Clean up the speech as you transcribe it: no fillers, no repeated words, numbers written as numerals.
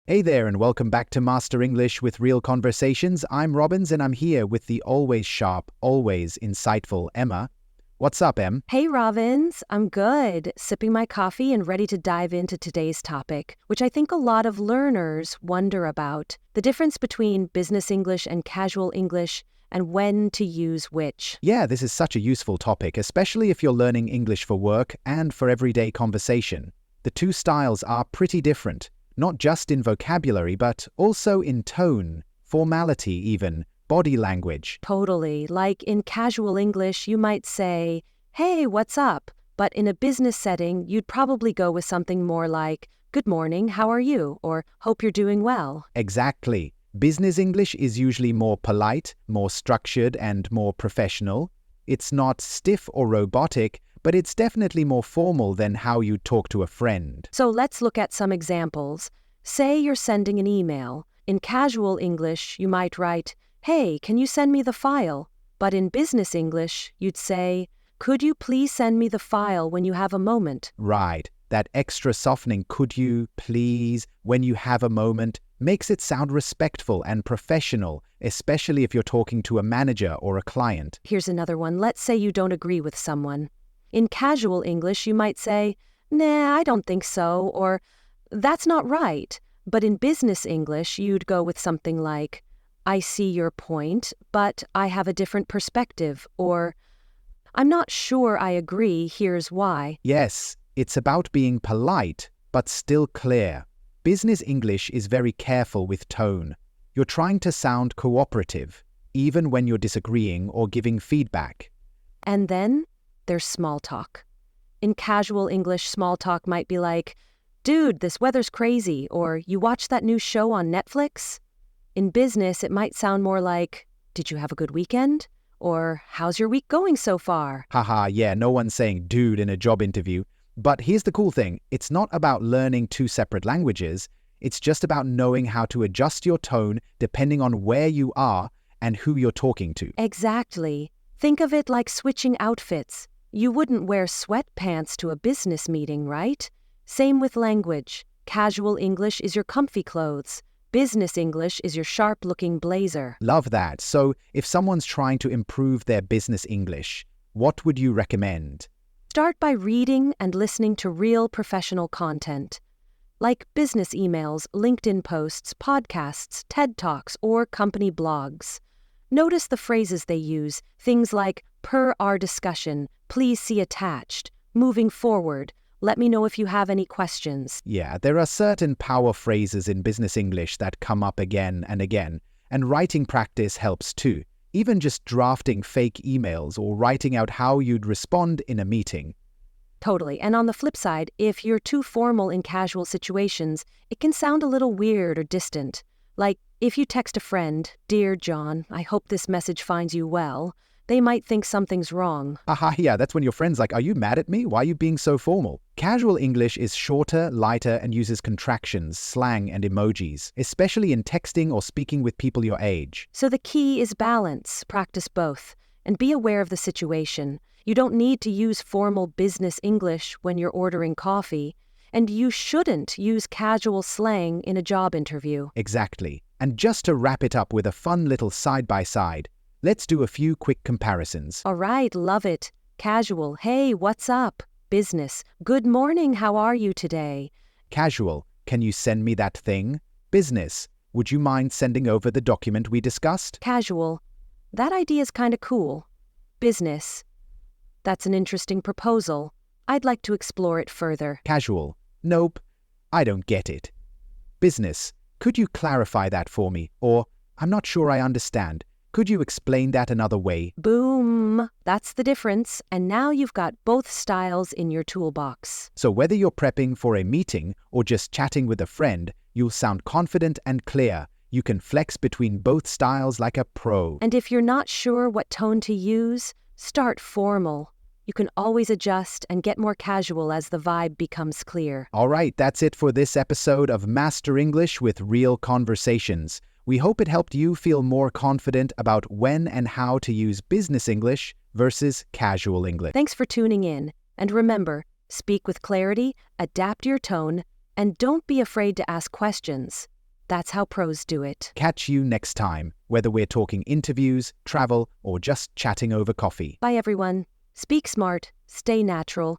Hey there, and welcome back to Master English with Real Conversations. I'm Robbins, and I'm here with the always sharp, always insightful Emma. What's up, Em? Hey, Robbins. I'm good. Sipping my coffee and ready to dive into today's topic, which I think a lot of learners wonder about. The difference between business English and casual English and when to use which. Yeah, this is such a useful topic, especially if you're learning English for work and for everyday conversation. The two styles are pretty different, not just in vocabulary, but also in tone, formality even, body language. Totally. Like in casual English, you might say, "Hey, what's up?" But in a business setting, you'd probably go with something more like, "Good morning, how are you?" or "Hope you're doing well." Exactly. Business English is usually more polite, more structured, and more professional. It's not stiff or robotic, but it's definitely more formal than how you talk to a friend. So let's look at some examples. Say you're sending an email. In casual English, you might write, "Hey, can you send me the file?" But in business English, you'd say, "Could you please send me the file when you have a moment?" Right. That extra softening, "could you, please, when you have a moment," makes it sound respectful and professional, especially if you're talking to a manager or a client. Here's another one. Let's say you don't agree with someone. In casual English, you might say, "Nah, I don't think so," or "That's not right." But in business English, you'd go with something like, "I see your point, but I have a different perspective," or "I'm not sure I agree, here's why." Yes, it's about being polite, but still clear. Business English is very careful with tone. You're trying to sound cooperative, even when you're disagreeing or giving feedback. And then there's small talk. In casual English, small talk might be like, "Dude, this weather's crazy," or "You watched that new show on Netflix?" In business, it might sound more like, "Did you have a good weekend?" or "How's your week going so far?" Haha, yeah, no one's saying dude in a job interview. But here's the cool thing, it's not about learning two separate languages, it's just about knowing how to adjust your tone depending on where you are and who you're talking to. Exactly. Think of it like switching outfits. You wouldn't wear sweatpants to a business meeting, right? Same with language. Casual English is your comfy clothes. Business English is your sharp-looking blazer. Love that. So if someone's trying to improve their business English, what would you recommend? Start by reading and listening to real professional content, like business emails, LinkedIn posts, podcasts, TED Talks, or company blogs. Notice the phrases they use, things like "per our discussion," "please see attached," "moving forward," "let me know if you have any questions." Yeah, there are certain power phrases in business English that come up again and again, and writing practice helps too. Even just drafting fake emails or writing out how you'd respond in a meeting. Totally. And on the flip side, if you're too formal in casual situations, it can sound a little weird or distant. Like, if you text a friend, "Dear John, I hope this message finds you well," they might think something's wrong. Haha, yeah, that's when your friend's like, "Are you mad at me? Why are you being so formal?" Casual English is shorter, lighter, and uses contractions, slang, and emojis, especially in texting or speaking with people your age. So the key is balance. Practice both. And be aware of the situation. You don't need to use formal business English when you're ordering coffee, and you shouldn't use casual slang in a job interview. Exactly. And just to wrap it up with a fun little side-by-side, let's do a few quick comparisons. All right, love it. Casual, "Hey, what's up?" Business, "Good morning, how are you today?" Casual, "Can you send me that thing?" Business, "Would you mind sending over the document we discussed?" Casual, "That idea's kinda cool." Business, "That's an interesting proposal. I'd like to explore it further." Casual, "Nope, I don't get it." Business, "Could you clarify that for me?" Or, "I'm not sure I understand. Could you explain that another way?" Boom! That's the difference, and now you've got both styles in your toolbox. So whether you're prepping for a meeting or just chatting with a friend, you'll sound confident and clear. You can flex between both styles like a pro. And if you're not sure what tone to use, start formal. You can always adjust and get more casual as the vibe becomes clear. All right, that's it for this episode of Master English with Real Conversations. We hope it helped you feel more confident about when and how to use business English versus casual English. Thanks for tuning in. And remember, speak with clarity, adapt your tone, and don't be afraid to ask questions. That's how pros do it. Catch you next time, whether we're talking interviews, travel, or just chatting over coffee. Bye, everyone. Speak smart, stay natural.